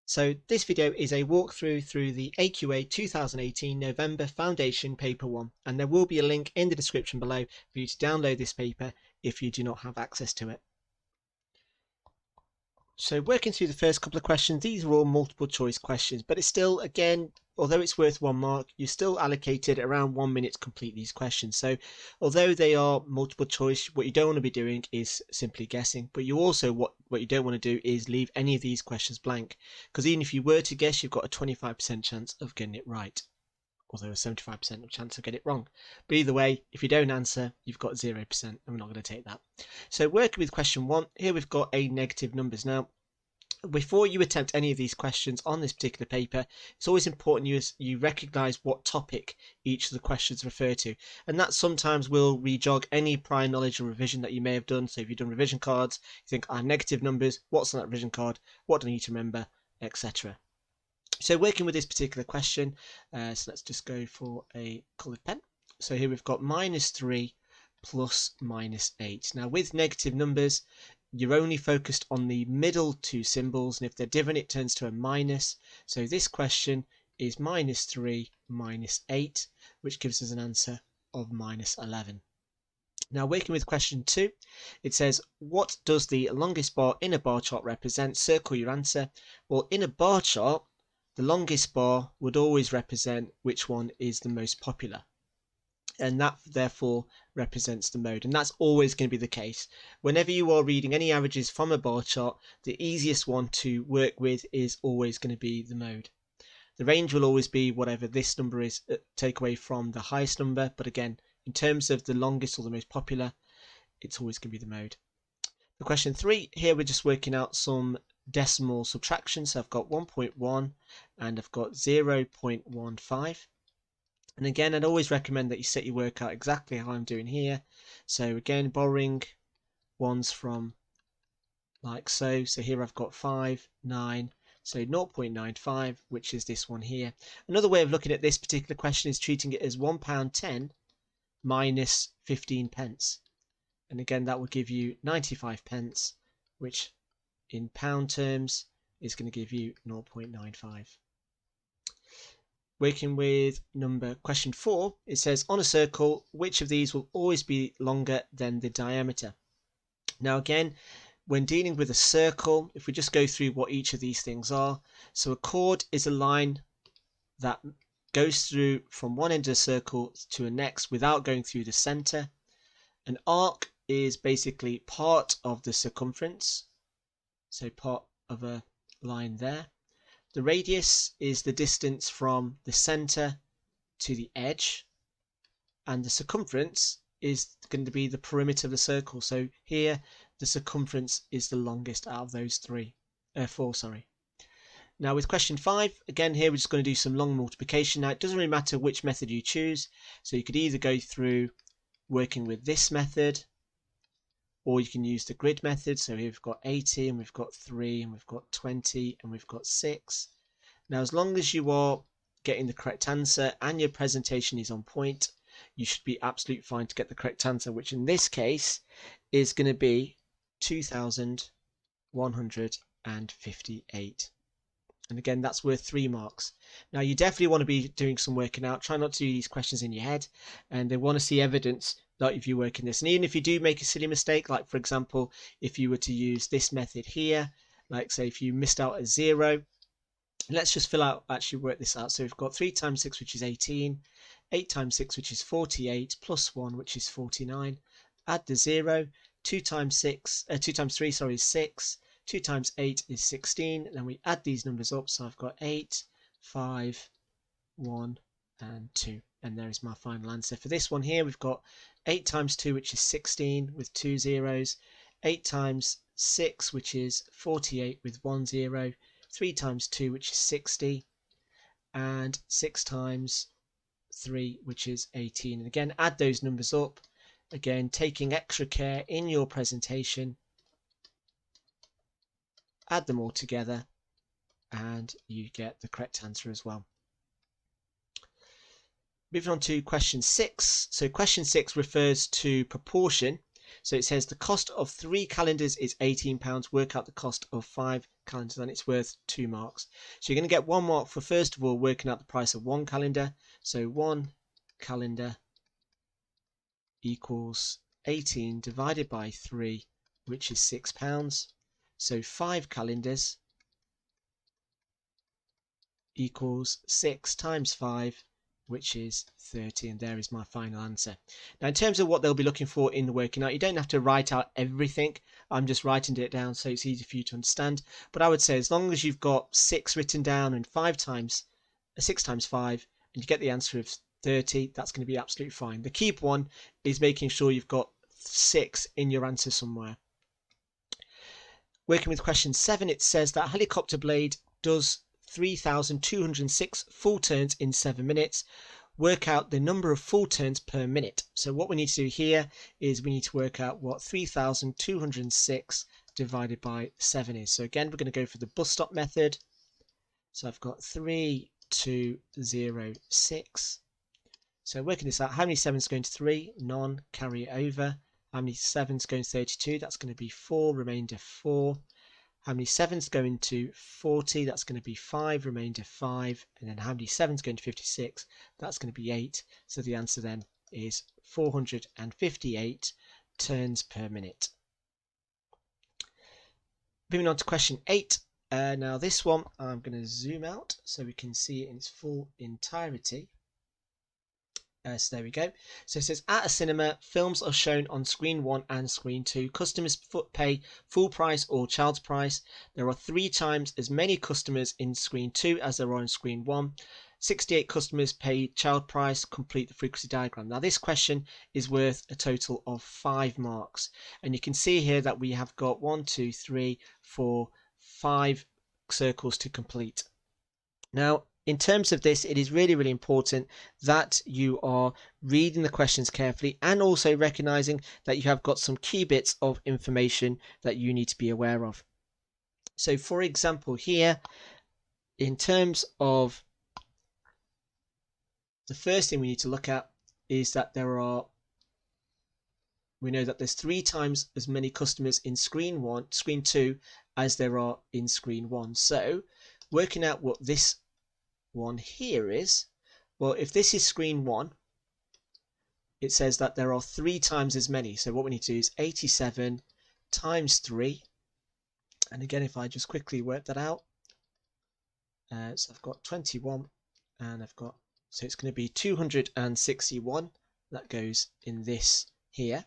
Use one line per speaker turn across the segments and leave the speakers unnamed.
So this video is a walkthrough through the AQA 2018 November Foundation Paper 1, and there will be a link in the description below for you to download this paper if you do not have access to it. So working through the first couple of questions, these are all multiple choice questions, but it's still, again, although it's worth 1 mark, you're still allocated around 1 minute to complete these questions. So although they are multiple choice, what you don't want to be doing is simply guessing, but you also, what you don't want to do is leave any of these questions blank, because even if you were to guess, you've got a 25% chance of getting it right, although a 75% chance of getting it wrong. But either way, if you don't answer, you've got 0%, and we're not going to take that. So working with question 1, here we've got a negative numbers. Now, before you attempt any of these questions on this particular paper, it's always important you recognise what topic each of the questions refer to, and that sometimes will re-jog any prior knowledge or revision that you may have done. So if you've done revision cards, you think, negative numbers, what's on that revision card, what do I need to remember, etc. So working with this particular question, so let's just go for a coloured pen. So here we've got -3 plus -8. Now with negative numbers, you're only focused on the middle two symbols, and if they're different it turns to a minus. So this question is -3 minus 8, which gives us an answer of -11. Now working with question 2, it says, what does the longest bar in a bar chart represent? Circle your answer. Well, in a bar chart, the longest bar would always represent which one is the most popular, and that therefore represents the mode, and that's always going to be the case. Whenever you are reading any averages from a bar chart, the easiest one to work with is always going to be the mode. The range will always be whatever this number is, take away from the highest number, but again, in terms of the longest or the most popular, it's always going to be the mode. For question 3, here we're just working out some decimal subtraction. So I've got 1.1 and I've got 0.15. And again, I'd always recommend that you set your work out exactly how I'm doing here. So again, borrowing ones from like so. So here I've got 5, 9, so 0.95, which is this one here. Another way of looking at this particular question is treating it as £1.10 minus 15 pence. And again, that will give you 95 pence, which in pound terms is going to give you 0.95. Working with question 4, it says, on a circle, which of these will always be longer than the diameter? Now again, when dealing with a circle, if we just go through what each of these things are. So a chord is a line that goes through from one end of the circle to the next without going through the center. An arc is basically part of the circumference, so part of a line there. The radius is the distance from the center to the edge, and the circumference is going to be the perimeter of the circle. So here the circumference is the longest out of those four. Now with question 5, again here we're just going to do some long multiplication. Now it doesn't really matter which method you choose, so you could either go through working with this method, or you can use the grid method. So here we've got 80 and we've got 3 and we've got 20 and we've got 6. Now as long as you are getting the correct answer and your presentation is on point, you should be absolutely fine to get the correct answer, which in this case is going to be 2,158. And again, that's worth 3 marks. Now you definitely want to be doing some working out. Try not to do these questions in your head, and they want to see evidence that if you work in this. And even if you do make a silly mistake, like for example, if you were to use this method here, like say if you missed out a 0, let's just actually work this out. So we've got 3 times 6, which is 18, 8 times 6, which is 48, plus 1, which is 49. Add the 0, 2 times 3, is 6. 2 times 8 is 16, and then we add these numbers up. So I've got 8, 5, 1, and 2. And there is my final answer. For this one here, we've got 8 times 2, which is 16 with 2 zeros. 8 times 6, which is 48 with 1 0. 3 times 2, which is 60. And 6 times 3, which is 18. And again, add those numbers up. Again, taking extra care in your presentation. Add them all together and you get the correct answer as well. Moving on to question 6. So question 6 refers to proportion. So it says the cost of 3 calendars is £18. Work out the cost of 5 calendars, then it's worth 2 marks. So you're going to get 1 mark for, first of all, working out the price of 1 calendar. So 1 calendar equals 18 divided by 3, which is £6. So 5 calendars equals 6 times 5, which is 30, and there is my final answer. Now, in terms of what they'll be looking for in the working out, you don't have to write out everything. I'm just writing it down so it's easy for you to understand. But I would say as long as you've got 6 written down and 6 times 5, and you get the answer of 30, that's going to be absolutely fine. The key one is making sure you've got 6 in your answer somewhere. Working with question 7, it says that a helicopter blade does 3,206 full turns in 7 minutes. Work out the number of full turns per minute. So what we need to do here is we need to work out what 3,206 divided by 7 is. So again, we're going to go for the bus stop method. So I've got 3,206. So working this out, how many 7s going to 3? None, carry it over. How many 7s going to 32? That's going to be 4, remainder 4. How many 7s going to 40? That's going to be 5, remainder 5. And then how many 7s going to 56? That's going to be 8. So the answer then is 458 turns per minute. Moving on to question 8. Now this one I'm going to zoom out so we can see it in its full entirety. So there we go. So it says, at a cinema, films are shown on screen 1 and screen 2. Customers pay full price or child's price. There are 3 times as many customers in screen 2 as there are in screen 1. 68 customers pay child price. Complete the frequency diagram. Now this question is worth a total of 5 marks. And you can see here that we have got 1, 2, 3, 4, 5 circles to complete. Now, in terms of this, it is really, really important that you are reading the questions carefully and also recognizing that you have got some key bits of information that you need to be aware of. So, for example, here, in terms of the first thing we need to look at is that we know that there's 3 times as many customers in screen 2 as there are in screen 1. So, working out what this one here is, well, if this is screen 1, it says that there are 3 times as many. So what we need to do is 87 times 3, and again, if I just quickly work that out, so I've got 21, and so it's going to be 261 that goes in this here.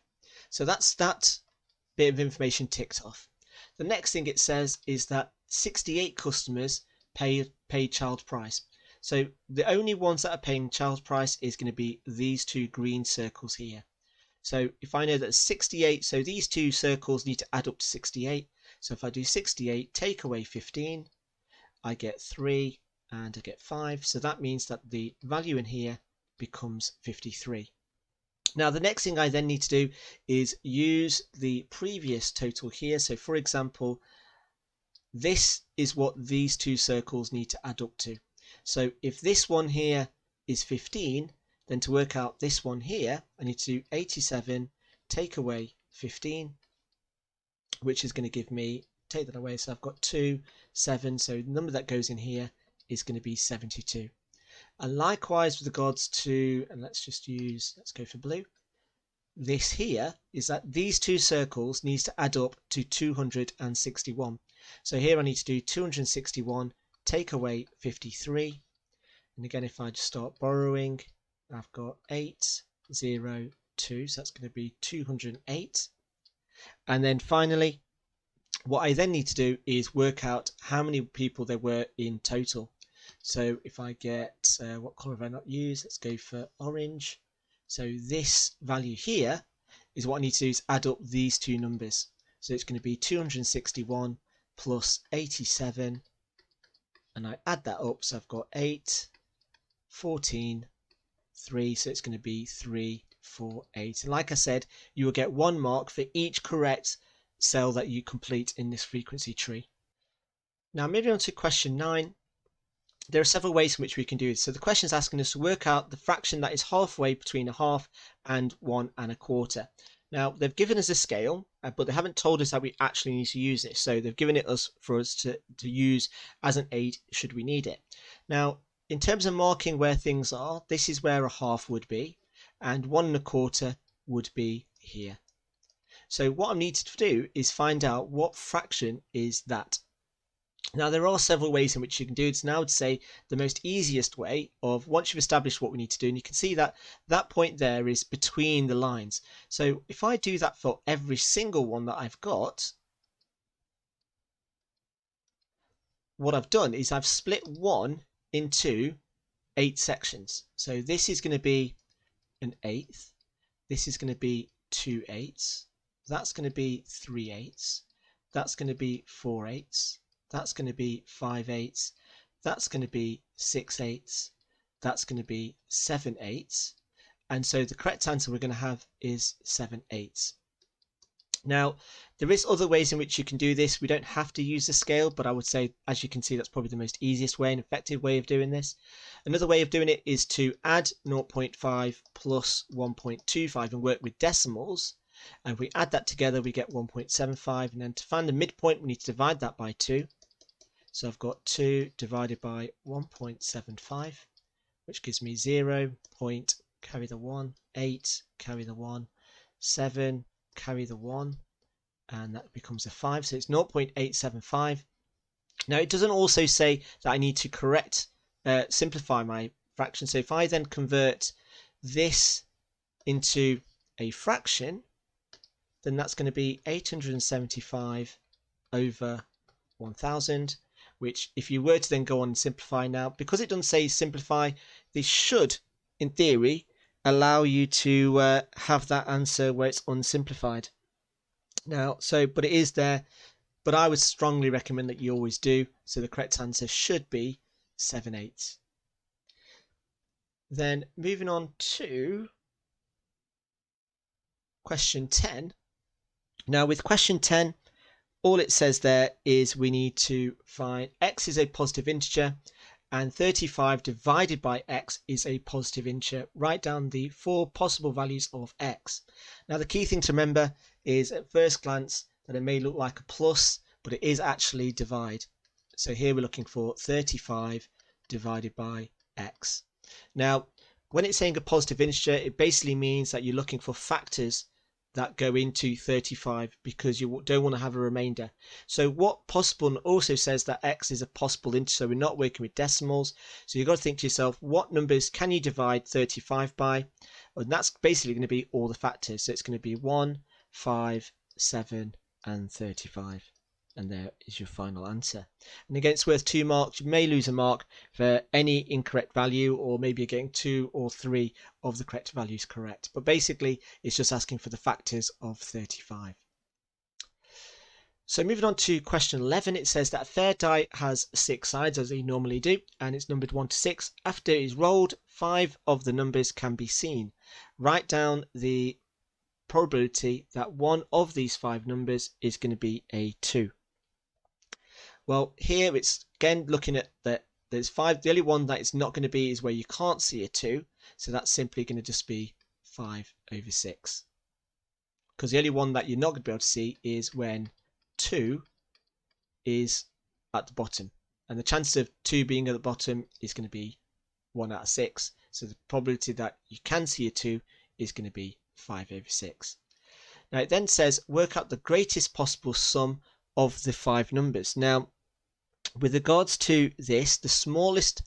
So that's that bit of information ticked off. The next thing it says is that 68 customers pay child price. So the only ones that are paying child price is going to be these 2 green circles here. So if I know that 68, so these 2 circles need to add up to 68. So if I do 68, take away 15, I get 3 and I get 5. So that means that the value in here becomes 53. Now the next thing I then need to do is use the previous total here. So for example, this is what these 2 circles need to add up to. So if this one here is 15, then to work out this one here, I need to do 87, take away 15, which is going to give me, take that away, so I've got 2, 7, so the number that goes in here is going to be 72. And likewise with regards to, and let's go for blue, this here is that these 2 circles needs to add up to 261. So here I need to do 261, take away 53, and again if I just start borrowing, I've got 8, 0, 2, so that's going to be 208. And then finally, what I then need to do is work out how many people there were in total. So if I get, what colour have I not used? Let's go for orange. So this value here is what I need to do is add up these 2 numbers. So it's going to be 261 plus 87, and I add that up, so I've got 8, 14, 3, so it's going to be 3, 4, 8. And like I said, you will get 1 mark for each correct cell that you complete in this frequency tree. Now moving on to question 9, there are several ways in which we can do this. So the question is asking us to work out the fraction that is halfway between a half and 1 1/4. Now they've given us a scale, but they haven't told us that we actually need to use this. So they've given it us for us to use as an aid should we need it. Now, in terms of marking where things are, this is where a half would be, and 1 1/4 would be here. So what I need to do is find out what fraction is that. Now, there are several ways in which you can do this, and I would say the most easiest way of, once you've established what we need to do, and you can see that that point there is between the lines. So if I do that for every single one that I've got, what I've done is I've split 1 into 8 sections. So this is going to be an 1/8, this is going to be 2 8ths, that's going to be 3 8ths, that's going to be 4 8ths, that's going to be 5 8ths, that's going to be 6 8ths, that's going to be 7 8ths, and so the correct answer we're going to have is 7 8ths. Now, there is other ways in which you can do this. We don't have to use the scale, but I would say, as you can see, that's probably the most easiest way and effective way of doing this. Another way of doing it is to add 0.5 plus 1.25 and work with decimals. And if we add that together, we get 1.75. And then to find the midpoint, we need to divide that by 2. So I've got 2 divided by 1.75, which gives me 0. Carry the 1, 8, carry the 1, 7, carry the 1, and that becomes a 5, so it's 0.875. Now, it doesn't also say that I need to simplify my fraction. So if I then convert this into a fraction, then that's going to be 875 over 1000, which if you were to then go on and simplify now, because it doesn't say simplify, this should, in theory, allow you to have that answer where it's unsimplified. Now, but it is there, but I would strongly recommend that you always do. So the correct answer should be 7 8ths. Then moving on to question 10. Now with question 10, all it says there is we need to find x is a positive integer and 35 divided by x is a positive integer. Write down the 4 possible values of x. Now the key thing to remember is at first glance that it may look like a plus, but it is actually divide. So here we're looking for 35 divided by x. Now when it's saying a positive integer, it basically means that you're looking for factors that go into 35 because you don't want to have a remainder. So what possible also says that x is a possible integer, so we're not working with decimals. So you've got to think to yourself, what numbers can you divide 35 by? And that's basically going to be all the factors. So it's going to be 1, 5, 7 and 35. And there is your final answer. And again, it's worth 2 marks. You may lose a mark for any incorrect value, or maybe you're getting 2 or 3 of the correct values correct. But basically, it's just asking for the factors of 35. So moving on to question 11, it says that a fair die has 6 sides, as they normally do, and it's numbered 1 to 6. After it is rolled, 5 of the numbers can be seen. Write down the probability that one of these 5 numbers is going to be a 2. Well, here it's again looking at that there's 5. The only one that it's not going to be is where you can't see a 2. So that's simply going to just be 5 over 6. Because the only one that you're not going to be able to see is when 2 is at the bottom. And the chance of 2 being at the bottom is going to be 1 out of 6. So the probability that you can see a 2 is going to be 5 over 6. Now it then says work out the greatest possible sum of the 5 numbers. Now with regards to this, the smallest,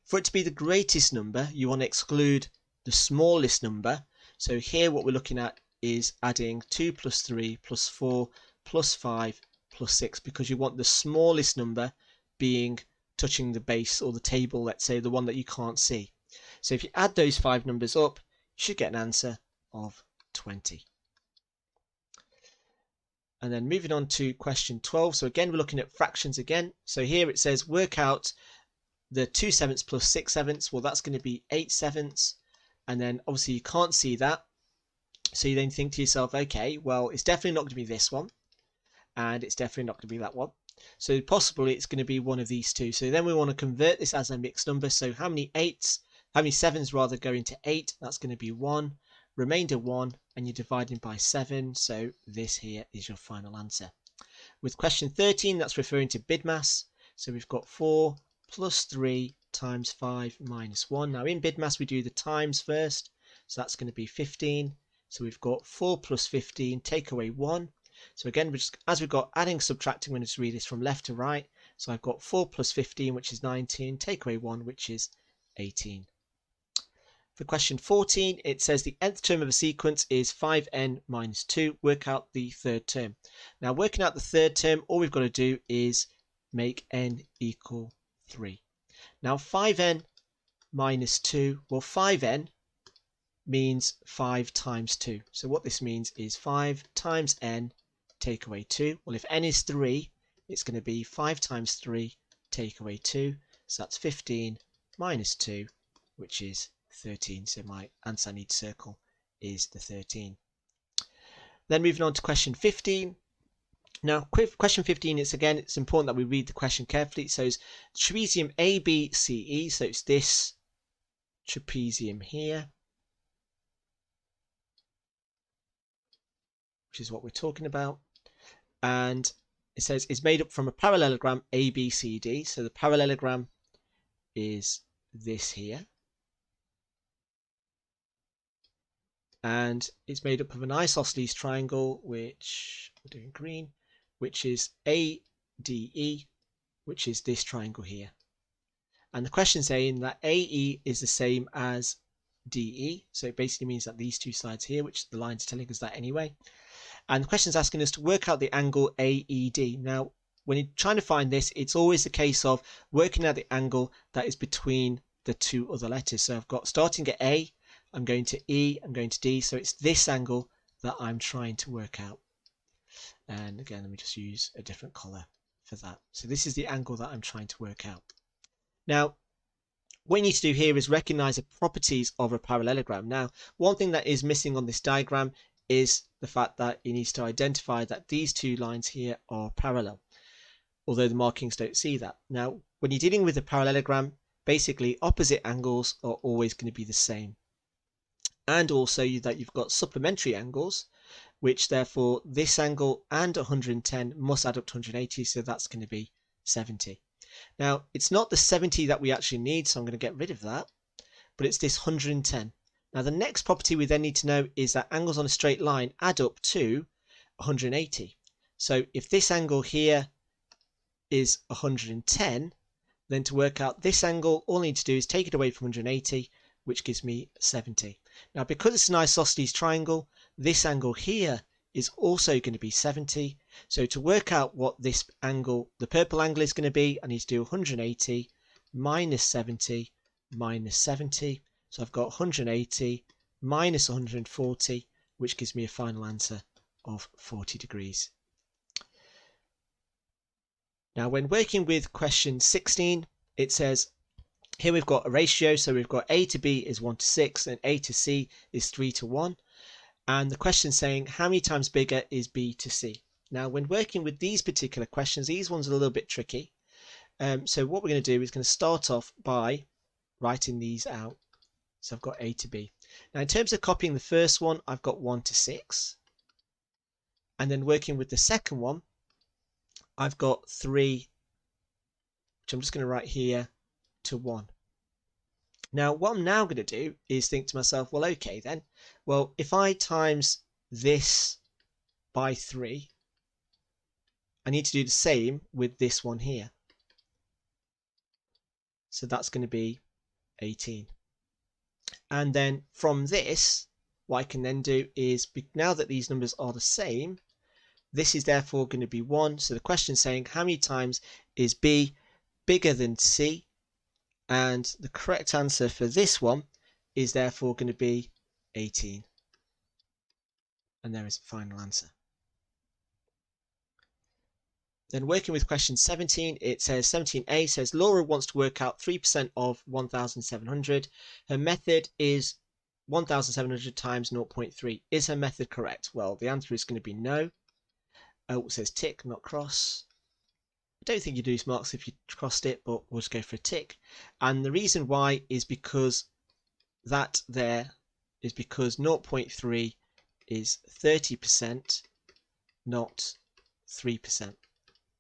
for it to be the greatest number, you want to exclude the smallest number. So here what we're looking at is adding 2 plus 3 plus 4 plus 5 plus 6, because you want the smallest number being touching the base or the table, let's say the one that you can't see. So if you add those 5 numbers up, you should get an answer of 20. And then moving on to question 12. So again, we're looking at fractions again. So here it says work out the 2 7ths plus 6 7ths. Well, that's going to be 8 7ths. And then obviously you can't see that. So you then think to yourself, okay, well, it's definitely not going to be this one. And it's definitely not going to be that one. So possibly it's going to be one of these two. So then we want to convert this as a mixed number. So how many 7s rather go into 8? That's going to be 1. remainder 1, and you're dividing by 7, so this here is your final answer. With question 13, that's referring to BIDMAS, so we've got 4 plus 3 times 5 minus 1. Now in BIDMAS we do the times first, so that's going to be 15. So we've got 4 plus 15, take away 1. So again, as we've got adding, subtracting, we're going to read this from left to right. So I've got 4 plus 15, which is 19, take away 1, which is 18. For question 14, it says the nth term of a sequence is 5n minus 2. Work out the third term. Now working out the third term, all we've got to do is make n equal 3. Now 5n minus 2, well 5n means 5 times 2. So what this means is 5 times n take away 2. Well, if n is 3, it's going to be 5 times 3 take away 2. So that's 15 minus 2, which is 13. So my answer I need to circle is the 13. Then moving on to question 15. Now, question 15, it's important that we read the question carefully. So it's trapezium ABCE. So it's this trapezium here, which is what we're talking about. And it says it's made up from a parallelogram ABCD. So the parallelogram is this here. And it's made up of an isosceles triangle, which we're doing green, which is ADE, which is this triangle here. And the question saying that AE is the same as DE. So it basically means that these two sides here, which the line's telling us that anyway. And the question is asking us to work out the angle AED. Now, when you're trying to find this, it's always the case of working out the angle that is between the two other letters. So I've got starting at A, I'm going to E, I'm going to D. So it's this angle that I'm trying to work out. And again, let me just use a different color for that. So this is the angle that I'm trying to work out. Now, what you need to do here is recognize the properties of a parallelogram. Now, one thing that is missing on this diagram is the fact that it needs to identify that these two lines here are parallel, although the markings don't see that. Now, when you're dealing with a parallelogram, basically opposite angles are always going to be the same. And also that you've got supplementary angles, which therefore this angle and 110 must add up to 180, so that's going to be 70. Now, it's not the 70 that we actually need, so I'm going to get rid of that, but it's this 110. Now, the next property we then need to know is that angles on a straight line add up to 180. So if this angle here is 110, then to work out this angle, all I need to do is take it away from 180, which gives me 70. Now, because it's an isosceles triangle, this angle here is also going to be 70. So to work out what this angle, the purple angle, is going to be, I need to do 180 minus 70 minus 70. So I've got 180 minus 140, which gives me a final answer of 40 degrees. Now, when working with question 16, it says, here we've got a ratio, so we've got A to B is 1 to 6 and A to C is 3 to 1. And the question saying how many times bigger is B to C. Now, when working with these particular questions, these ones are a little bit tricky. So what we're going to do is going to start off by writing these out. So I've got A to B. Now, in terms of copying the first one, I've got 1 to 6. And then working with the second one, I've got 3, which I'm just going to write here, to 1. Now, what I'm now going to do is think to myself, well, okay then. Well, if I times this by 3, I need to do the same with this one here. So that's going to be 18. And then from this, what I can then do is, now that these numbers are the same, this is therefore going to be 1. So the question is saying how many times is B bigger than C? And the correct answer for this one is therefore going to be 18. And there is a final answer. Then working with question 17, it says 17a says Laura wants to work out 3% of 1,700. Her method is 1,700 times 0.3. Is her method correct? Well, the answer is going to be no. Oh, it says tick, not cross. I don't think you lose marks if you crossed it, but we'll just go for a tick. And the reason why is because that there is because 0.3 is 30%, not 3%.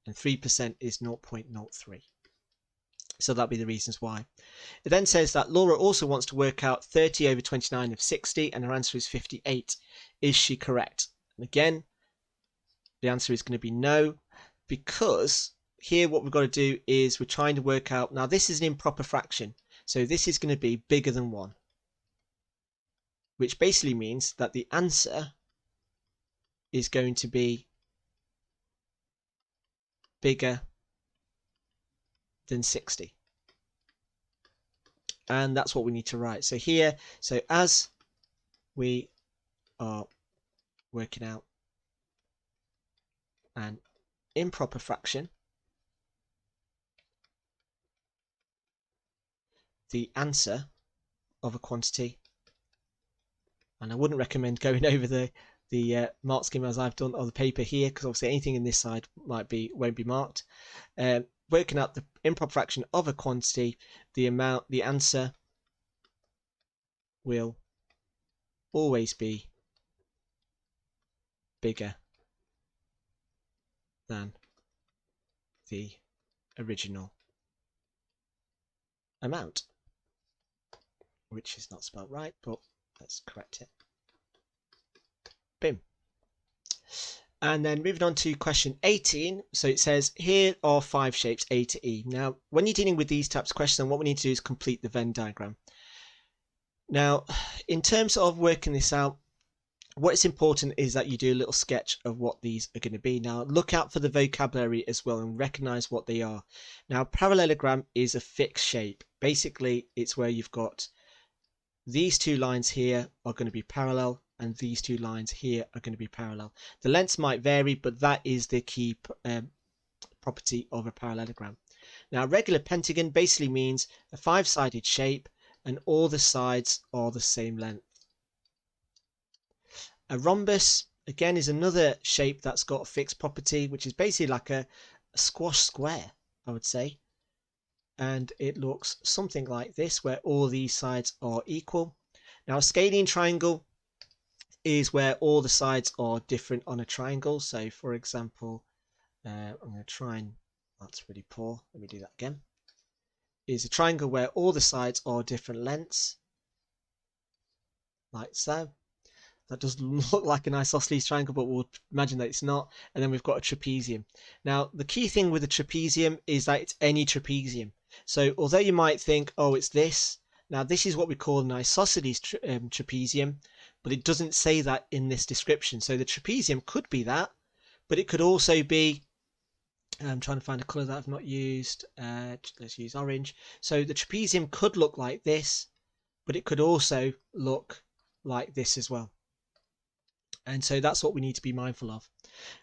And 3% is 0.03. So that'll be the reasons why. It then says that Laura also wants to work out 30 over 29 of 60, and her answer is 58. Is she correct? And again, the answer is going to be no, because here what we've got to do is we're trying to work out, now this is an improper fraction, so this is going to be bigger than 1, which basically means that the answer is going to be bigger than 60. And that's what we need to write. So here, so as we are working out an improper fraction, the answer of a quantity, and I wouldn't recommend going over the Markscheme as I've done on the paper here, because obviously anything in this side won't be marked. Working out the improper fraction of a quantity, the answer will always be bigger than the original amount, which is not spelled right, but let's correct it. Boom. And then moving on to question 18. So it says, here are 5 shapes A to E. Now, when you're dealing with these types of questions, what we need to do is complete the Venn diagram. Now, in terms of working this out, what is important is that you do a little sketch of what these are going to be. Now, look out for the vocabulary as well and recognize what they are. Now, parallelogram is a fixed shape. Basically, it's where you've got these 2 lines here are going to be parallel, and these 2 lines here are going to be parallel. The lengths might vary, but that is the key property of a parallelogram. Now, a regular pentagon basically means a 5-sided shape and all the sides are the same length. A rhombus, again, is another shape that's got a fixed property, which is basically like a squash square, I would say. And it looks something like this, where all these sides are equal. Now, a scalene triangle is where all the sides are different on a triangle. So, for example, I'm going to try and, that's really poor, let me do that again. Is a triangle where all the sides are different lengths, like so. That does look like an isosceles triangle, but we'll imagine that it's not. And then we've got a trapezium. Now, the key thing with a trapezium is that it's any trapezium. So although you might think, oh, it's this. Now, this is what we call an isosceles trapezium, but it doesn't say that in this description. So the trapezium could be that, but it could also be, I'm trying to find a colour that I've not used. Let's use orange. So the trapezium could look like this, but it could also look like this as well. And so that's what we need to be mindful of.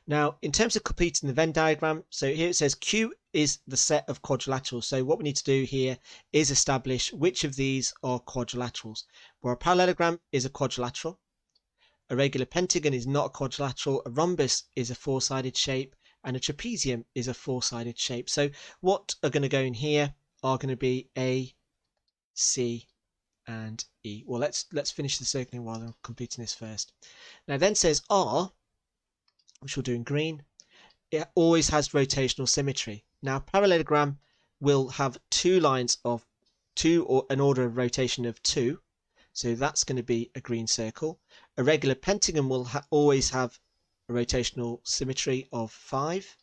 Now, in terms of completing the Venn diagram, so here it says Q is the set of quadrilaterals. So what we need to do here is establish which of these are quadrilaterals. Where a parallelogram is a quadrilateral, a regular pentagon is not a quadrilateral, a rhombus is a 4-sided shape, and a trapezium is a 4-sided shape. So what are going to go in here are going to be A, C, and E. Well, let's finish the circling while I'm completing this first. Now then says R, which we'll do in green, it always has rotational symmetry. Now parallelogram will have 2 lines of 2 or an order of rotation of 2, so that's going to be a green circle. A regular pentagon will always have a rotational symmetry of 5.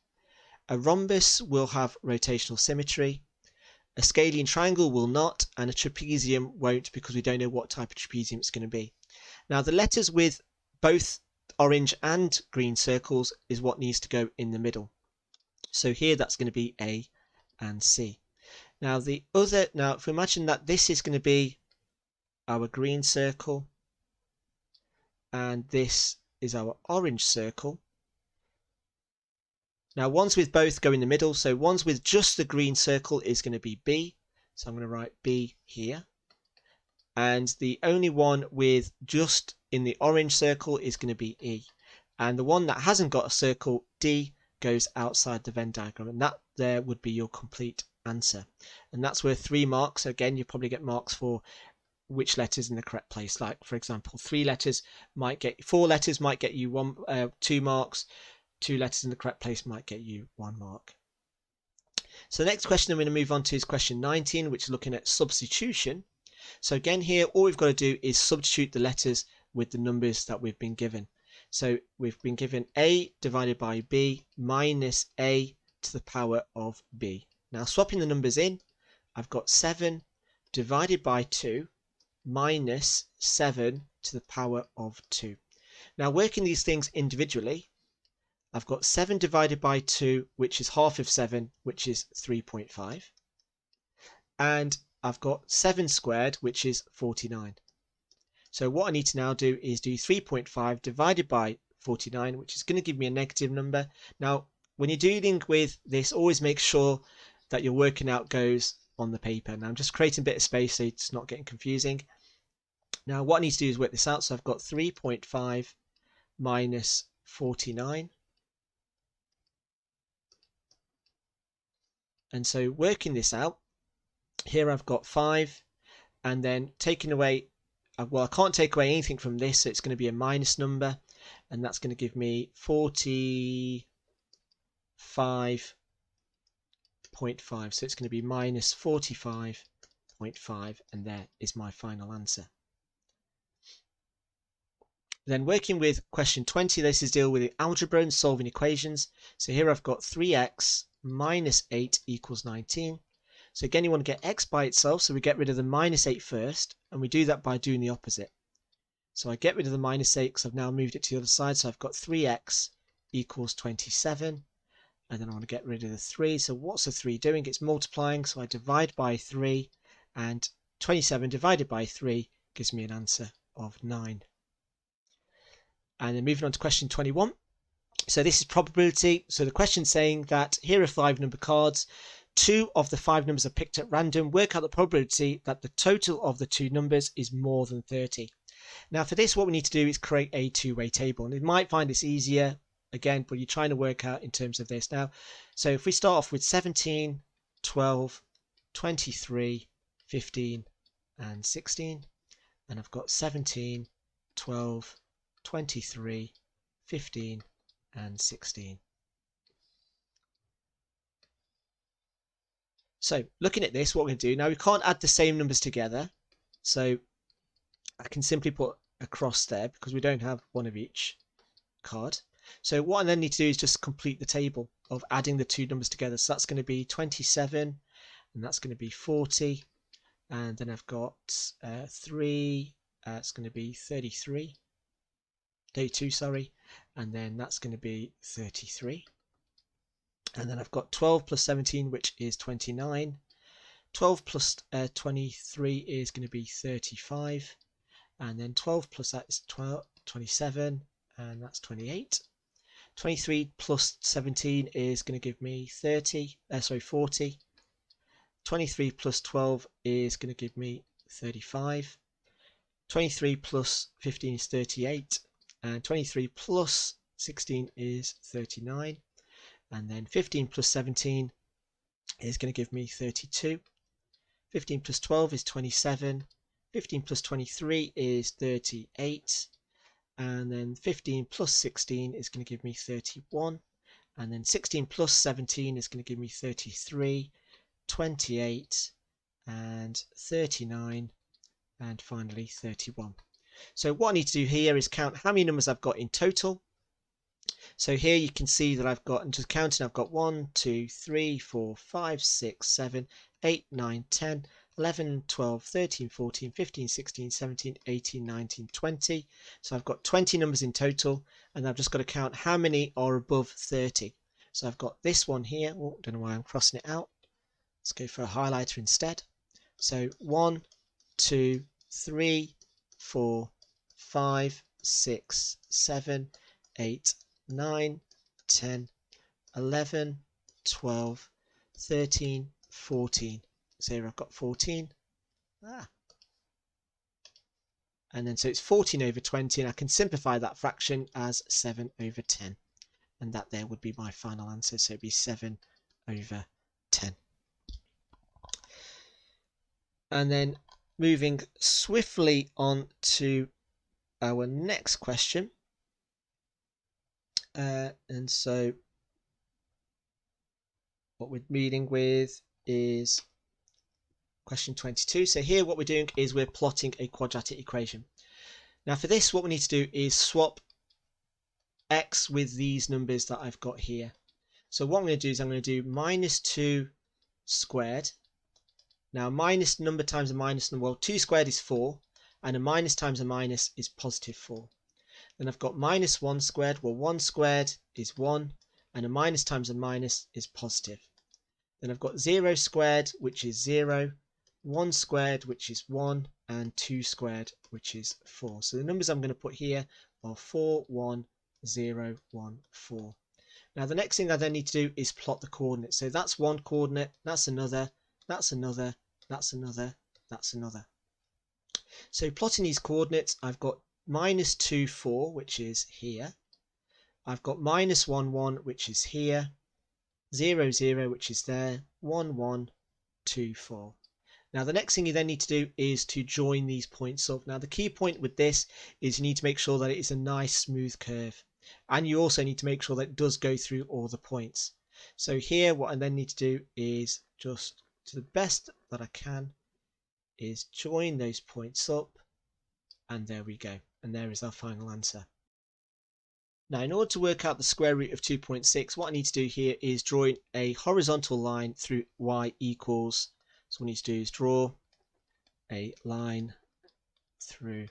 A rhombus will have rotational symmetry. A scalene triangle will not, and a trapezium won't, because we don't know what type of trapezium it's going to be. Now the letters with both orange and green circles is what needs to go in the middle. So here that's going to be A and C. Now if we imagine that this is going to be our green circle and this is our orange circle. Now ones with both go in the middle, so ones with just the green circle is going to be B. So I'm going to write B here. And the only one with just in the orange circle is going to be E. And the one that hasn't got a circle, D, goes outside the Venn diagram. And that there would be your complete answer. And that's worth 3 marks. Again, you probably get marks for which letters in the correct place. Like for example, 4 letters might get you 2 marks. 2 letters in the correct place might get you 1 mark. So the next question I'm going to move on to is question 19, which is looking at substitution. So again here, all we've got to do is substitute the letters with the numbers that we've been given. So we've been given a divided by b minus a to the power of b. Now swapping the numbers in, I've got 7 divided by 2 minus 7 to the power of 2. Now working these things individually, I've got 7 divided by 2, which is half of 7, which is 3.5. And I've got 7 squared, which is 49. So what I need to now do is do 3.5 divided by 49, which is going to give me a negative number. Now, when you're dealing with this, always make sure that your working out goes on the paper. Now, I'm just creating a bit of space so it's not getting confusing. Now, what I need to do is work this out. So I've got 3.5 minus 49. And so working this out, here I've got 5, and then taking away, well, I can't take away anything from this, so it's going to be a minus number, and that's going to give me 45.5. So it's going to be minus 45.5, and there is my final answer. Then working with question 20, this is deal with algebra and solving equations. So here I've got 3x minus 8 equals 19. So again, you want to get x by itself, so we get rid of the minus 8 first, and we do that by doing the opposite. So I get rid of the minus 8 because I've now moved it to the other side, so I've got 3x equals 27, and then I want to get rid of the 3. So what's the 3 doing? It's multiplying, so I divide by 3, and 27 divided by 3 gives me an answer of 9. And then moving on to question 21. So this is probability. So the question's saying that here are 5 number cards. 2 of the 5 numbers are picked at random. Work out the probability that the total of the 2 numbers is more than 30. Now for this, what we need to do is create a two-way table. And you might find this easier, again, but you're trying to work out in terms of this now. So if we start off with 17, 12, 23, 15, and 16. And I've got 17, 12, 23, 15, and 16. So looking at this, what we're going to do now, we can't add the same numbers together. So I can simply put a cross there because we don't have one of each card. So what I then need to do is just complete the table of adding the 2 numbers together. So that's going to be 27, and that's going to be 40. And then I've got 3, it's going to be 32, sorry. And then that's going to be 33. And then I've got 12 plus 17, which is 29. 12 plus 23 is going to be 35. And then 12 plus that is 27, and that's 28. 23 plus 17 is going to give me 40. 23 plus 12 is going to give me 35. 23 plus 15 is 38. And 23 plus 16 is 39. And then 15 plus 17 is going to give me 32. 15 plus 12 is 27. 15 plus 23 is 38. And then 15 plus 16 is going to give me 31. And then 16 plus 17 is going to give me 33, 28, and 39, and finally 31. So what I need to do here is count how many numbers I've got in total. So here you can see that I've got, and just counting, I've got 1, 2, 3, 4, 5, 6, 7, 8, 9, 10, 11, 12, 13, 14, 15, 16, 17, 18, 19, 20. So I've got 20 numbers in total, and I've just got to count how many are above 30. So I've got this one here. Oh, don't know why I'm crossing it out. Let's go for a highlighter instead. So 1, 2, 3, 4, 5, 6, 7, 8, 9, 10, 11, 12, 13, 14. So here I've got 14. And then so it's 14 over 20, and I can simplify that fraction as 7 over 10. And that there would be my final answer. So it'd be 7 over 10. And then moving swiftly on to our next question. And so what we're dealing with is question 22. So here what we're doing is we're plotting a quadratic equation. Now for this, what we need to do is swap x with these numbers that I've got here. So what I'm going to do is I'm going to do minus 2 squared. Now minus number times a minus number, well 2 squared is 4, and a minus times a minus is positive 4. Then I've got minus 1 squared, well 1 squared is 1, and a minus times a minus is positive. Then I've got 0 squared, which is 0, 1 squared, which is 1, and 2 squared, which is 4. So the numbers I'm going to put here are 4, 1, 0, 1, 4. Now the next thing I then need to do is plot the coordinates. So that's one coordinate, that's another, that's another, that's another, that's another. So plotting these coordinates, I've got minus 2, 4, which is here. I've got minus 1, 1, which is here. 0, 0, which is there. 1, 1, 2, 4. Now the next thing you then need to do is to join these points up. Now the key point with this is you need to make sure that it is a nice smooth curve. And you also need to make sure that it does go through all the points. So here what I then need to do is just to the best that I can is join those points up, and there we go, and there is our final answer. Now in order to work out the square root of 2.6, what I need to do here is draw a horizontal line through y equals, so what I need to do is draw a line through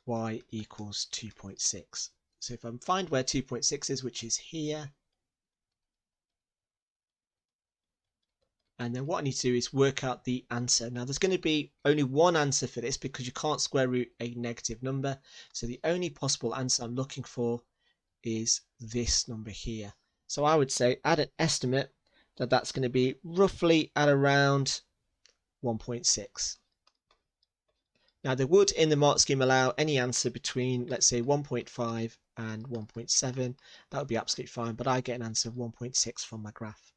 y equals 2.6. So if I find where 2.6 is, which is here, and then what I need to do is work out the answer. Now there's going to be only one answer for this because you can't square root a negative number. So the only possible answer I'm looking for is this number here. So I would say at an estimate that that's going to be roughly at around 1.6. Now they would in the Markscheme allow any answer between, let's say, 1.5 and 1.7. That would be absolutely fine, but I get an answer of 1.6 from my graph.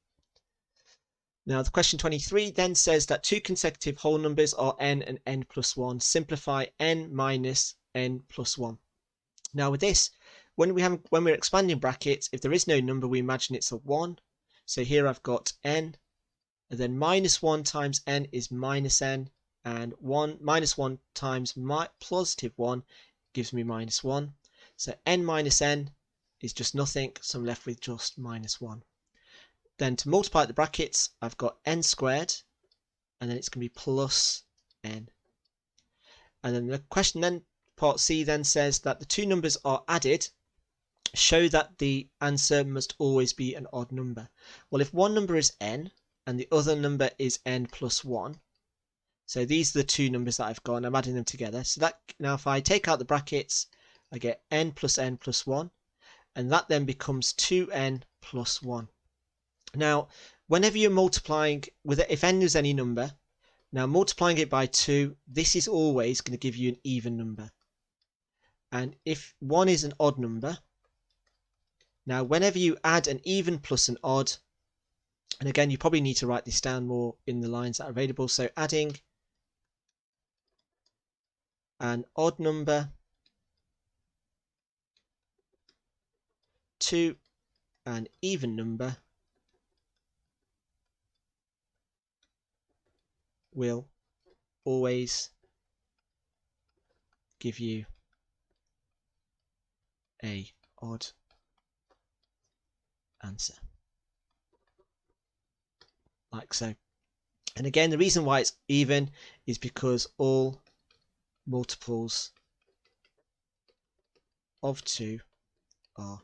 Now the question 23 then says that two consecutive whole numbers are n and n plus 1. Simplify n minus n plus 1. Now with this, when we're expanding brackets, if there is no number, we imagine it's a 1. So here I've got n, and then minus 1 times n is minus n, and minus 1 times positive 1 gives me minus 1. So n minus n is just nothing, so I'm left with just minus 1. Then to multiply the brackets, I've got n squared, and then it's going to be plus n. And then the question then, part C then says that the two numbers are added, show that the answer must always be an odd number. Well, if one number is n, and the other number is n plus 1, so these are the two numbers that I've got, and I'm adding them together. So that now if I take out the brackets, I get n plus 1, and that then becomes 2n plus 1. Now, whenever you're multiplying with it, if n is any number, now multiplying it by 2, this is always going to give you an even number. And if 1 is an odd number, now whenever you add an even plus an odd, and again you probably need to write this down more in the lines that are available, so adding an odd number to an even number will always give you a odd answer, like so. And again, the reason why it's even is because all multiples of 2 are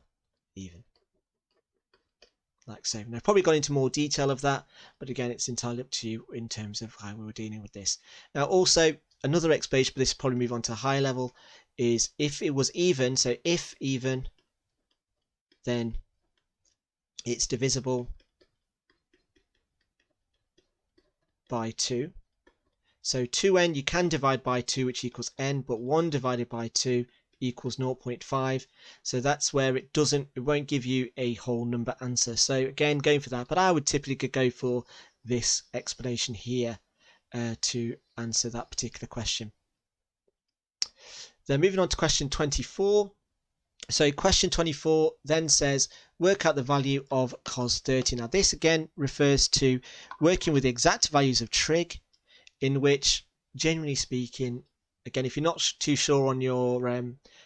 even, like so. Now I've probably gone into more detail of that, but again it's entirely up to you in terms of how we were dealing with this. Now also another explanation, but this will probably move on to a higher level, is if it was even, so if even, then it's divisible by 2. So 2n you can divide by 2, which equals n, but 1 divided by 2 equals 0.5. So that's where it won't give you a whole number answer. So again, going for that, but I would typically go for this explanation here to answer that particular question. Then moving on to question 24. So question 24 then says work out the value of cos 30. Now this again refers to working with the exact values of trig, in which generally speaking, again, if you're not too sure on your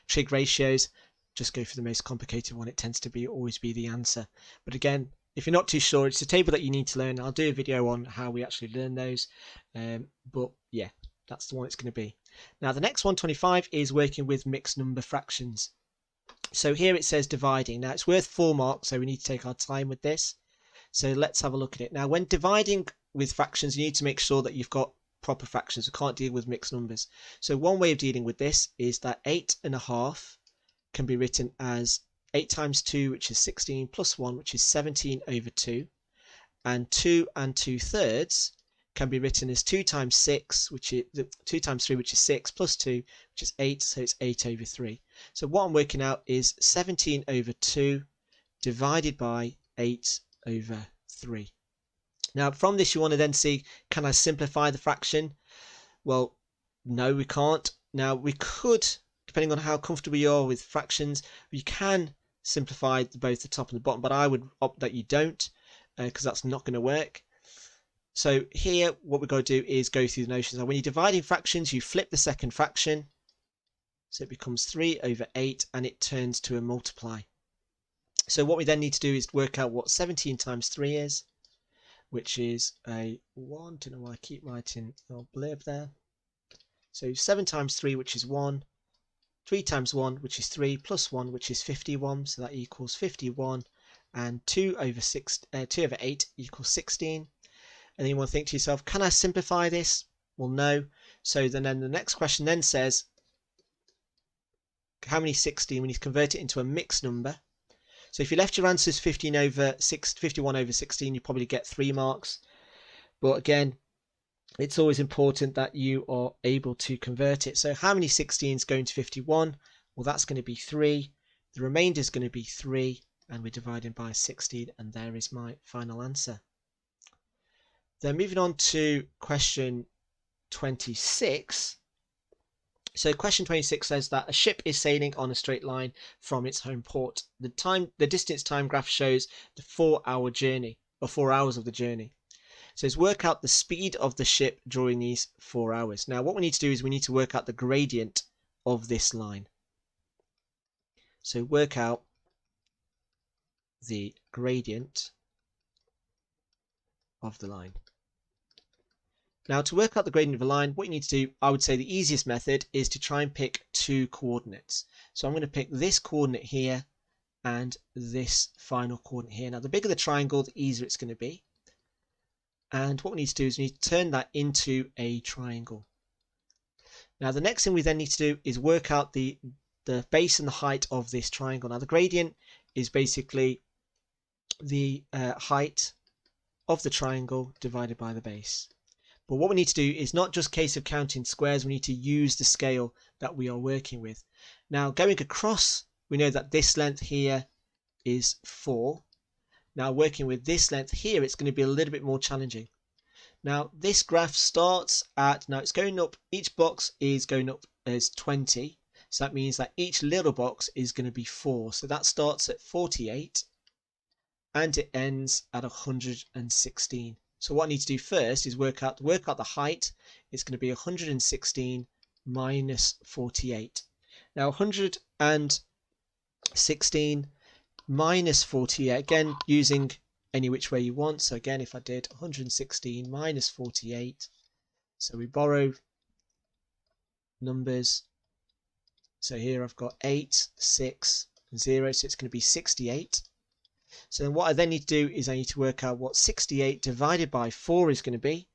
trig ratios, just go for the most complicated one. It tends to always be the answer. But again, if you're not too sure, it's a table that you need to learn. I'll do a video on how we actually learn those. But yeah, that's the one it's going to be. Now the next one, 25, is working with mixed number fractions. So here it says dividing. Now it's worth 4 marks, so we need to take our time with this. So let's have a look at it. Now when dividing with fractions, you need to make sure that you've got proper fractions. We can't deal with mixed numbers. So one way of dealing with this is that 8.5 can be written as 8 times 2, which is 16, plus 1, which is 17 over 2. And 2 2/3 can be written as 2 times 6, which is 2 times 3, which is 6, plus 2, which is 8, so it's 8 over 3. So what I'm working out is 17 over 2 divided by 8 over 3. Now from this you want to then see, can I simplify the fraction? Well, no, we can't. Now we could, depending on how comfortable you are with fractions, you can simplify both the top and the bottom, but I would opt that you don't, because that's not going to work. So here what we're going to do is go through the notions. Now when you're dividing fractions, you flip the second fraction, so it becomes 3 over 8 and it turns to a multiply. So what we then need to do is work out what 17 times 3 is, which is a 1. Don't know why I keep writing a blurb there. So 7 times 3, which is 1. 3 times 1, which is 3, plus 1, which is 51. So that equals 51. And 2 over 8 equals 16. And then you want to think to yourself, can I simplify this? Well, no. So then the next question then says, how many 16? We need to convert it into a mixed number. So if you left your answers 51 over 16, you probably get 3 marks. But again, it's always important that you are able to convert it. So how many 16s going to 51? Well, that's going to be 3. The remainder is going to be 3. And we're dividing by 16. And there is my final answer. Then moving on to question 26. So question 26 says that a ship is sailing on a straight line from its home port. The distance time graph shows the 4-hour journey, or 4 hours of the journey. It says work out the speed of the ship during these 4 hours. Now what we need to do is we need to work out the gradient of this line. So work out the gradient of the line. Now to work out the gradient of a line, what you need to do, I would say the easiest method is to try and pick 2 coordinates. So I'm going to pick this coordinate here and this final coordinate here. Now the bigger the triangle, the easier it's going to be. And what we need to do is we need to turn that into a triangle. Now the next thing we then need to do is work out the base and the height of this triangle. Now the gradient is basically the height of the triangle divided by the base. But what we need to do is not just a case of counting squares, we need to use the scale that we are working with. Now going across, we know that this length here is 4. Now working with this length here, it's going to be a little bit more challenging. Now this graph starts at, now it's going up, each box is going up as 20. So that means that each little box is going to be 4. So that starts at 48 and it ends at 116. So what I need to do first is work out the height. It's going to be 116 minus 48. Now 116 minus 48, again using any which way you want. So again, if I did 116 minus 48, so we borrow numbers. So here I've got 8, 6, and 0, so it's going to be 68. So then what I then need to do is I need to work out what 68 divided by 4 is going to be.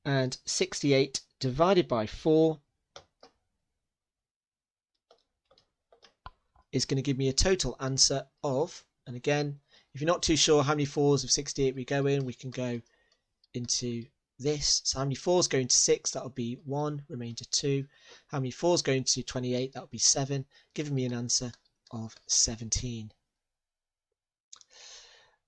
And 68 divided by 4 is going to give me a total answer of, and again, if you're not too sure how many 4s of 68 we go in, we can go into this. So how many 4s go into 6? That would be 1, remainder 2. How many 4s go into 28? That would be 7, giving me an answer of 17.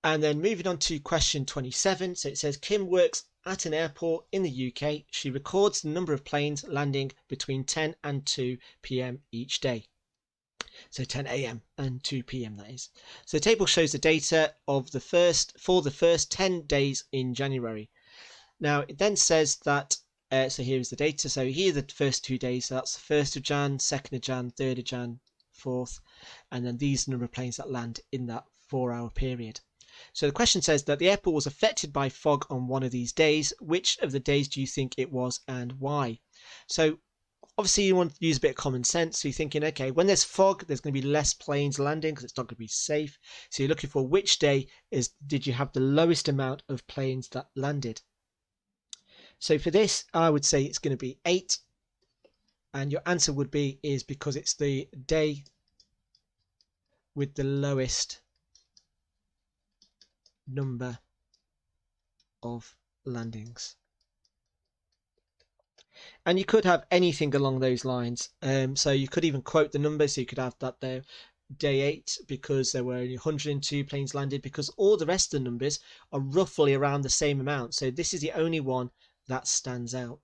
And then moving on to question 27. So it says Kim works at an airport in the UK, she records the number of planes landing between 10 and 2 p.m. each day. So 10 a.m. and 2 p.m. that is. So the table shows the data of the first 10 days in January. Now it then says that so here is the data. So here are the first 2 days. So that's the 1st of Jan, 2nd of Jan, 3rd of Jan, 4th, and then these number of planes that land in that 4-hour period. So the question says that the airport was affected by fog on one of these days. Which of the days do you think it was and why? So obviously you want to use a bit of common sense. So you're thinking, okay, when there's fog, there's going to be less planes landing because it's not going to be safe. So you're looking for which day did you have the lowest amount of planes that landed. So for this, I would say it's going to be 8. And your answer would be is because it's the day with the lowest number of landings. And you could have anything along those lines. So you could even quote the number. So you could have that there, day 8, because there were only 102 planes landed, because all the rest of the numbers are roughly around the same amount. So this is the only one that stands out.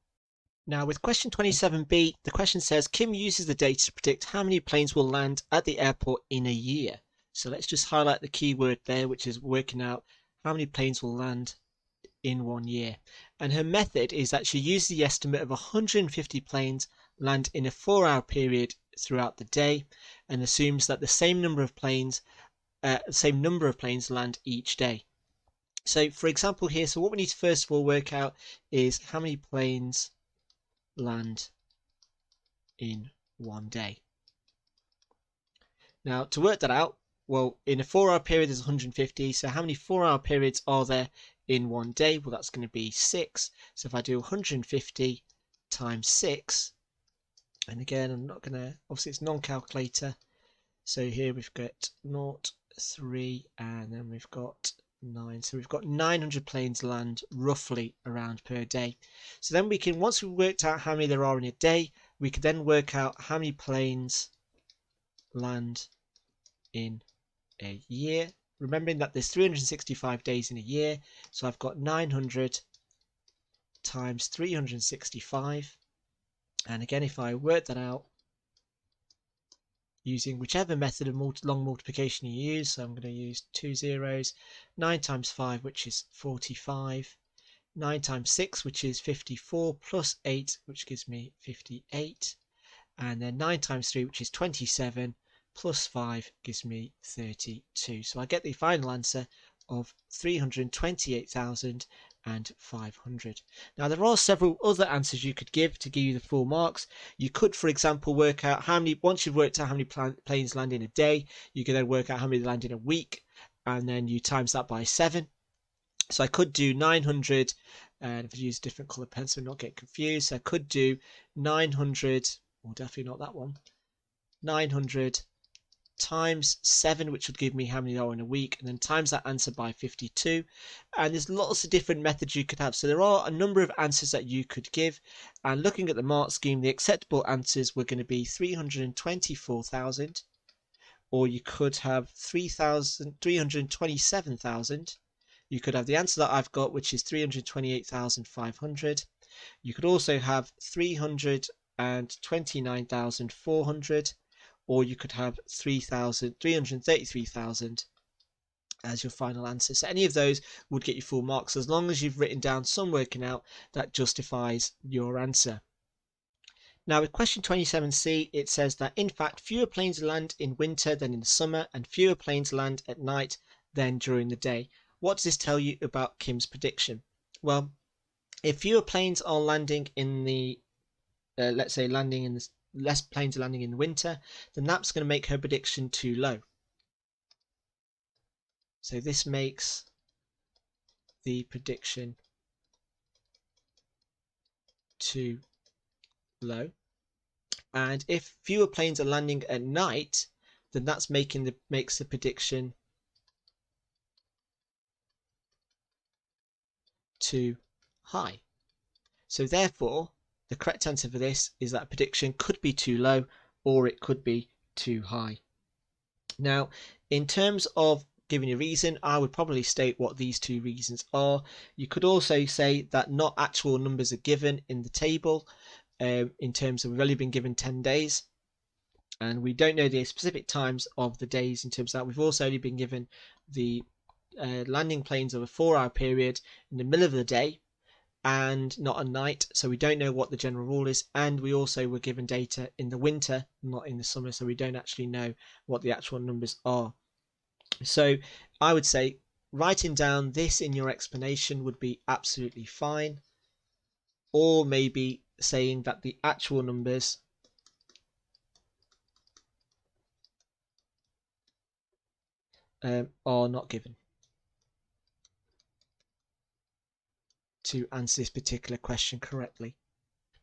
Now with question 27b, the question says Kim uses the data to predict how many planes will land at the airport in a year. So let's just highlight the key word there, which is working out how many planes will land in 1 year. And her method is that she uses the estimate of 150 planes land in a 4-hour period throughout the day, and assumes that the same number of planes land each day. So for example here, so what we need to first of all work out is how many planes land in 1 day. Now to work that out, well, in a 4-hour period there's 150, so how many 4-hour periods are there in 1 day? Well, that's going to be 6. So if I do 150 times 6, and again I'm not going to, obviously it's non-calculator, so here we've got 0, 3, and then we've got 9, so we've got 900 planes land roughly around per day. So then we can, once we've worked out how many there are in a day, we can then work out how many planes land in a year, remembering that there's 365 days in a year. So I've got 900 times 365, and again if I work that out using whichever method of long multiplication you use, so I'm going to use 2 zeros, 9 times 5, which is 45, 9 times 6, which is 54, plus 8, which gives me 58, and then 9 times 3, which is 27, plus 5 gives me 32. So I get the final answer of 328,500. Now there are several other answers you could give to give you the full marks. You could, for example, work out how many, once you've worked out how many planes land in a day, you can then work out how many land in a week, and then you times that by 7. So I could do 900, and if I use a different colour pencil, not get confused, so I could do 900, or definitely not that one, 900 times 7, which would give me how many are in a week, and then times that answer by 52. And there's lots of different methods you could have, so there are a number of answers that you could give. And looking at the mark scheme, the acceptable answers were going to be 324,000, or you could have 327,000. You could have the answer that I've got, which is 328,500. You could also have 329,400, or you could have 333,000 as your final answer. So any of those would get you full marks, as long as you've written down some working out that justifies your answer. Now with question 27c, it says that in fact fewer planes land in winter than in the summer, and fewer planes land at night than during the day. What does this tell you about Kim's prediction? Well, if fewer planes are landing in the, let's say landing in the, less planes are landing in winter, then that's going to make her prediction too low. So this makes the prediction too low. And if fewer planes are landing at night, then that's makes the prediction too high. So therefore, the correct answer for this is that prediction could be too low, or it could be too high. Now, in terms of giving a reason, I would probably state what these two reasons are. You could also say that not actual numbers are given in the table, in terms of we've only been given 10 days and we don't know the specific times of the days. In terms of that, we've also only been given the landing planes of a 4-hour period in the middle of the day and not a night, so we don't know what the general rule is, and we also were given data in the winter, not in the summer, so we don't actually know what the actual numbers are. So I would say writing down this in your explanation would be absolutely fine, or maybe saying that the actual numbers are not given to answer this particular question correctly.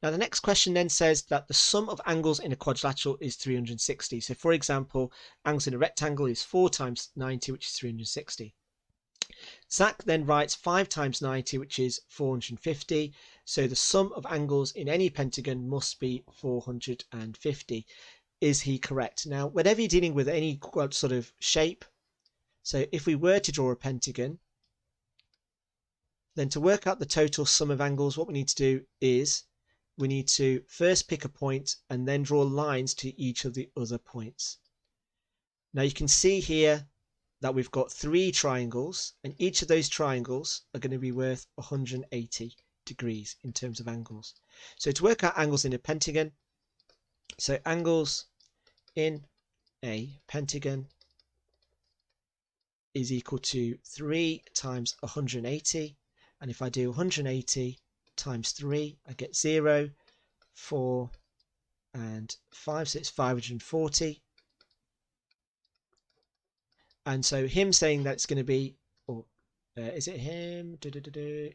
Now the next question then says that the sum of angles in a quadrilateral is 360. So for example, angles in a rectangle is 4 times 90, which is 360. Zach then writes 5 times 90, which is 450. So the sum of angles in any pentagon must be 450. Is he correct? Now, whenever you're dealing with any sort of shape, so if we were to draw a pentagon, then to work out the total sum of angles, what we need to do is we need to first pick a point and then draw lines to each of the other points. Now you can see here that we've got 3 triangles, and each of those triangles are going to be worth 180 degrees in terms of angles. So to work out angles in a pentagon, so angles in a pentagon is equal to 3 times 180, and if I do 180 times 3, I get 0, 4, and 5, so it's 540. And so him saying that it's going to be, or is it him?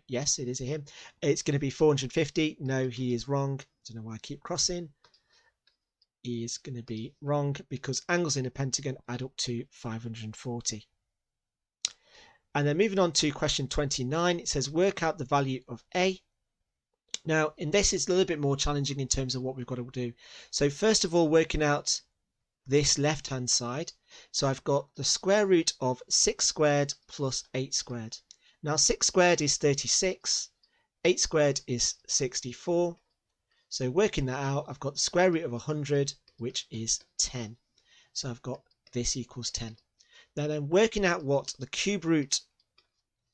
Yes, it is a him. It's going to be 450. No, he is wrong. I don't know why I keep crossing. He is going to be wrong because angles in a pentagon add up to 540. And then moving on to question 29, it says work out the value of A. Now, in this, it's a little bit more challenging in terms of what we've got to do. So first of all, working out this left-hand side. So I've got the square root of 6 squared plus 8 squared. Now 6 squared is 36, 8 squared is 64. So working that out, I've got the square root of 100, which is 10. So I've got this equals 10. Now then working out what the cube root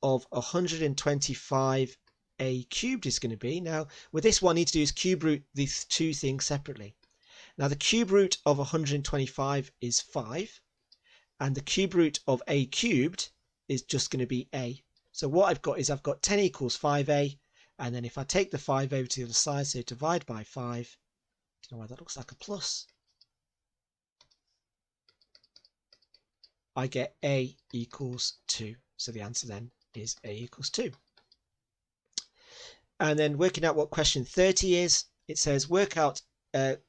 of 125 a cubed is going to be. Now with this, what I need to do is cube root these two things separately. Now the cube root of 125 is 5, and the cube root of a cubed is just going to be a. So what I've got is I've got 10 equals 5a, and then if I take the 5 over to the other side, so divide by 5, I don't know why that looks like a plus, I get a equals 2. So the answer then is a equals 2. And then working out what question 30 is, it says work out the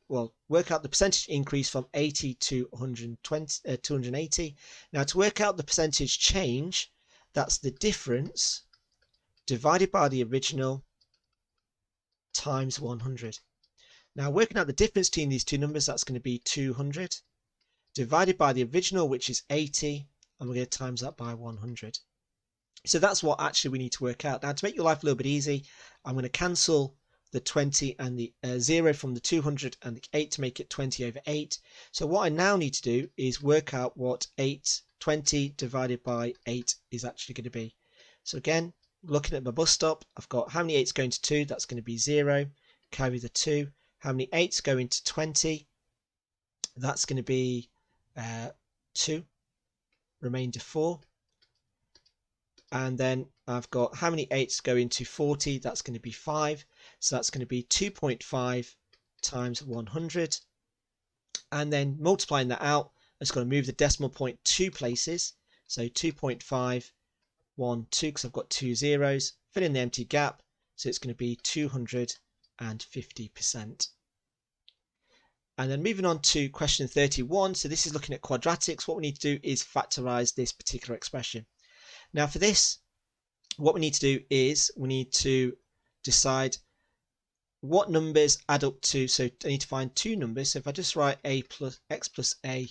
percentage increase from 80 to 280. Now to work out the percentage change, that's the difference divided by the original times 100. Now working out the difference between these two numbers, that's going to be 200 divided by the original, which is 80, and we're going to times that by 100. So that's what actually we need to work out. Now to make your life a little bit easy, I'm going to cancel the 20 and the 0 from the 200 and the 8 to make it 20 over 8. So what I now need to do is work out what 20 divided by 8 is actually going to be. So again, looking at my bus stop, I've got how many 8s going to 2, that's going to be 0, carry the 2. How many 8s go into 20, that's going to be 2, remainder 4. And then I've got how many 8s go into 40, that's going to be 5. So that's going to be 2.5 times 100. And then multiplying that out, I'm just going to move the decimal point 2 places. So 2.5, 1, 2, because I've got 2 zeros. Fill in the empty gap. So it's going to be 250%. And then moving on to question 31. So this is looking at quadratics. What we need to do is factorize this particular expression. Now for this, what we need to do is we need to decide what numbers add up to, so I need to find two numbers. So if I just write a plus x plus a,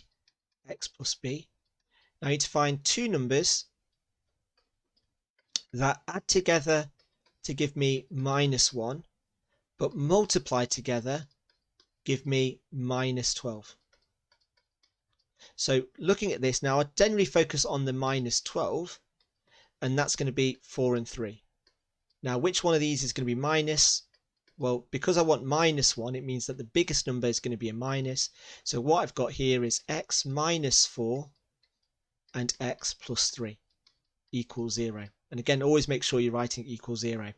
x plus b, Now I need to find two numbers that add together to give me -1, but multiply together give me -12. So looking at this now, I generally focus on the -12, and that's going to be 4 and 3. Now which one of these is going to be minus? Well, because I want -1, it means that the biggest number is going to be a minus. So what I've got here is x minus 4 and x plus 3 equals 0. And again, always make sure you're writing equals 0.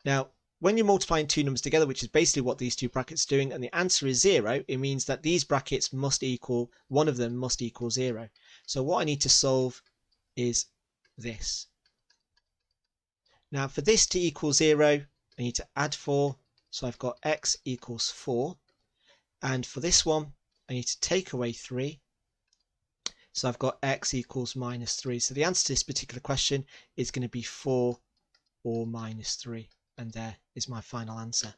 Now, when you're multiplying two numbers together, which is basically what these two brackets are doing, and the answer is 0, it means that these brackets must equal, one of them must equal 0. So what I need to solve is this. Now, for this to equal 0, I need to add 4. So I've got x equals 4. And for this one, I need to take away 3. So I've got x equals -3. So the answer to this particular question is going to be 4 or -3. And there is my final answer.